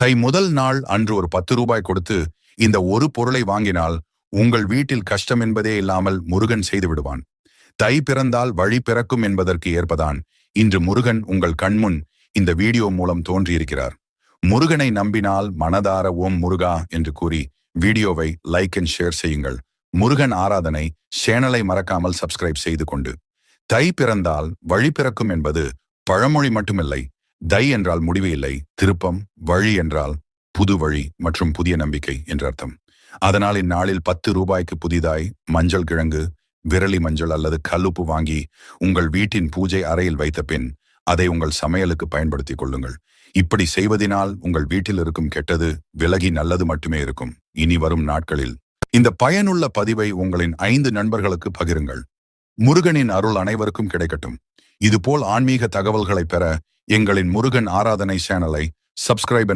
தை முதல் நாள் அன்று ஒரு 10 ரூபாய் கொடுத்து இந்த ஒரு பொருளை வாங்கினால் உங்கள் வீட்டில் கஷ்டம் என்பதே இல்லாமல் முருகன் செய்து விடுவான். தை பிறந்தால் வழி பிறக்கும் என்பதற்கு ஏற்பதான் இன்று முருகன் உங்கள் கண்முன் இந்த வீடியோ மூலம் தோன்றியிருக்கிறார். முருகனை நம்பினால் மனதார ஓம் முருகா என்று கூறி வீடியோவை லைக் அண்ட் ஷேர் செய்யுங்கள். முருகன் ஆராதனை சேனலை மறக்காமல் சப்ஸ்கிரைப் செய்து கொண்டு. தை பிறந்தால் வழி பிறக்கும் என்பது பழமொழி மட்டுமில்லை. தை என்றால் முடிவு இல்லை, திருப்பம். வழி என்றால் புது வழி மற்றும் புதிய நம்பிக்கை என்ற அர்த்தம். அதனால் இந்நாளில் 10 ரூபாய்க்கு புதிதாய் மஞ்சள் கிழங்கு, விரலி மஞ்சள் அல்லது கல்லுப்பு வாங்கி உங்கள் வீட்டின் பூஜை அறையில் வைத்த பின் அதை உங்கள் சமையலுக்கு பயன்படுத்திக் கொள்ளுங்கள். இப்படி செய்வதனால் உங்கள் வீட்டில் இருக்கும் கெட்டது விலகி நல்லது மட்டுமே இருக்கும். இனி வரும் நாட்களில் இந்த பயனுள்ள பதிவை உங்களின் 5 நண்பர்களுக்கு பகிருங்கள். முருகனின் அருள் அனைவருக்கும் கிடைக்கட்டும். இதுபோல் ஆன்மீக தகவல்களை பெற எங்களின் முருகன் ஆராதனை சேனலை சப்ஸ்கிரைப்